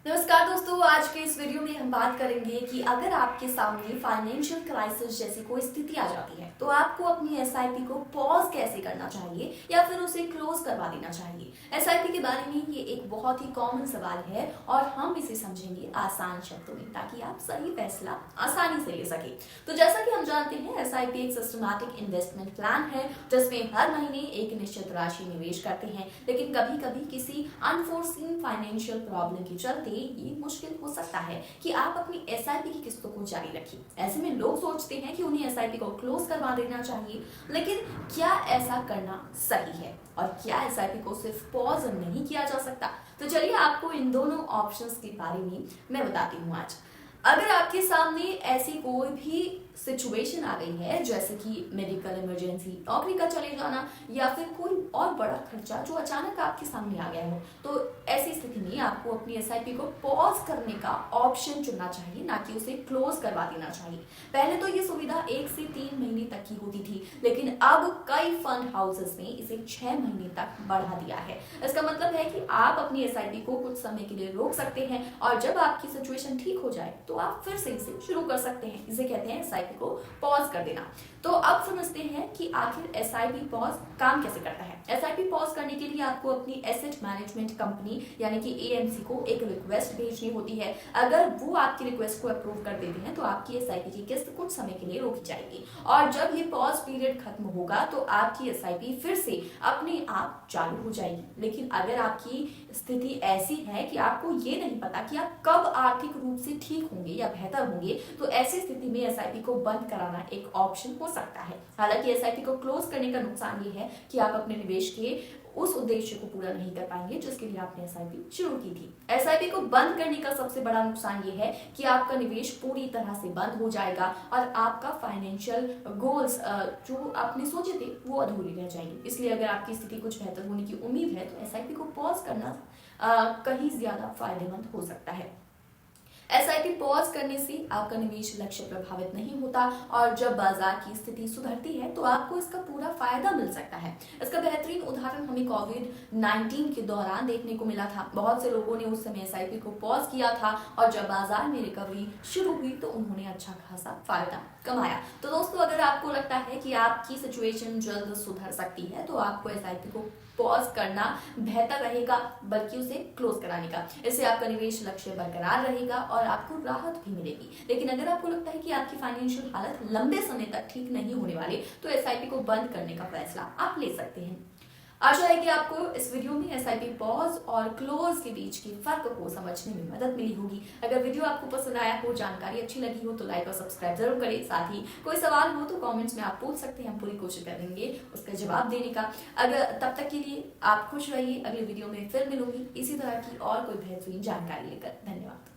नमस्कार दोस्तों, आज के इस वीडियो में हम बात करेंगे कि अगर आपके सामने फाइनेंशियल क्राइसिस जैसी कोई स्थिति आ जाती है तो आपको अपनी एसआईपी को पॉज कैसे करना चाहिए या फिर उसे क्लोज करवा देना चाहिए। एसआईपी के बारे में ये एक बहुत ही कॉमन सवाल है और हम इसे समझेंगे आसान शब्दों में ताकि आप सही फैसला आसानी से ले सके। तो जैसा कि हम जानते हैं, एसआईपी एक सिस्टमैटिक इन्वेस्टमेंट प्लान है जिसमें हर महीने एक निश्चित राशि निवेश करते हैं, लेकिन कभी कभी किसी अनफोर्सीन फाइनेंशियल प्रॉब्लम के चलते ये मुश्किल हो सकता है कि आप अपनी एसआईपी की किस्तों को जारी रखें। ऐसे में लोग सोचते हैं कि उन्हें एसआईपी को क्लोज करवा देना चाहिए, लेकिन क्या ऐसा करना सही है और क्या एसआईपी को सिर्फ पॉज नहीं किया जा सकता? तो चलिए आपको इन दोनों ऑप्शंस के बारे में मैं बताती हूँ आज। अगर आपके सामने ऐसी कोई भी सिचुएशन आ गई है जैसे कि मेडिकल इमरजेंसी, नौकरी का चले जाना या फिर कोई और बड़ा खर्चा जो अचानक आपके सामने आ गया हो, तो ऐसी स्थिति में आपको अपनी एसआईपी को पॉज करने का ऑप्शन चुनना चाहिए, ना कि उसे क्लोज करवा देना चाहिए। पहले तो ये सुविधा 1 से 3 महीने तक की होती थी, लेकिन अब कई फंड हाउसेस ने इसे 6 महीने तक बढ़ा दिया है। इसका मतलब है कि आप अपनी एसआईपी को कुछ समय के लिए रोक सकते हैं और जब आपकी सिचुएशन ठीक हो जाए तो आप फिर से इसे शुरू कर सकते हैं। इसे कहते हैं एसआईपी को पॉज कर देना। तो अब समझते हैं कि आखिर एसआईपी पॉज काम कैसे करता है। एसआईपी पॉज करने के लिए आपको अपनी एसेट मैनेजमेंट कंपनी यानी कि एएमसी को एक रिक्वेस्ट भेजनी होती है। अगर वो आपकी रिक्वेस्ट को अप्रूव कर देते हैं तो आपकी एसआईपी की किस्त कुछ समय के लिए रोकी जाएगी और जब ये पॉज पीरियड खत्म होगा तो आपकी एसआईपी फिर से अपने आप चालू हो जाएगी। लेकिन अगर आपकी स्थिति ऐसी है कि आपको ये नहीं पता कि आप कब आर्थिक रूप से ठीक होंगे या बेहतर होंगे, तो ऐसी स्थिति में एसआईपी को बंद कराना एक ऑप्शन हो सकता है। हालांकि एसआईपी को क्लोज करने का नुकसान ये है कि आप अपने निवेश के उस उद्देश्य को पूरा नहीं कर पाएंगे जिसके लिए आपने एसआईपी शुरू की थी। एसआईपी को बंद करने का सबसे बड़ा नुकसान ये है कि आपका निवेश पूरी तरह से बंद हो जाएगा और आपका फाइनेंशियल गोल्स जो आपने सोचे थे वो अधूरी रह जाएंगे। इसलिए अगर आपकी स्थिति कुछ बेहतर होने की उम्मीद है तो एसआईपी को पॉज करना कहीं ज्यादा फायदेमंद हो सकता है। एसआईपी पॉज करने से आपका निवेश लक्ष्य प्रभावित नहीं होता और जब बाजार की स्थिति सुधरती है तो आपको इसका पूरा फायदा मिल सकता है। इसका बेहतरीन उदाहरण हमें कोविड-19 के दौरान देखने को मिला था। बहुत से लोगों ने उस समय एसआईपी को पॉज किया था और जब बाजार में रिकवरी शुरू हुई तो उन्होंने अच्छा खासा फायदा कमाया। तो दोस्तों, अगर आपको लगता है कि आपकी सिचुएशन जल्द सुधर सकती है तो आपको एसआईपी को पॉज करना बेहतर रहेगा, बल्कि उसे क्लोज कराने का। इससे आपका निवेश लक्ष्य बरकरार रहेगा और आपको राहत भी मिलेगी। लेकिन अगर आपको लगता है कि आपकी फाइनेंशियल हालत लंबे समय तक ठीक नहीं होने वाली, तो एसआईपी को बंद करने का फैसला आप ले सकते हैं। आशा है कि आपको इस वीडियो में एसआईपी पॉज और क्लोज के बीच के फर्क को समझने में मदद मिली होगी। अगर वीडियो आपको पसंद आया हो, जानकारी अच्छी लगी हो तो लाइक और सब्सक्राइब जरूर करें। साथ ही कोई सवाल हो तो कमेंट्स में आप पूछ सकते हैं, हम पूरी कोशिश करेंगे उसका जवाब देने का। अगर तब तक के लिए आप खुश रहिए। अगले वीडियो में फिर मिलूंगी इसी तरह की और कोई बेहतरीन जानकारी लेकर। धन्यवाद।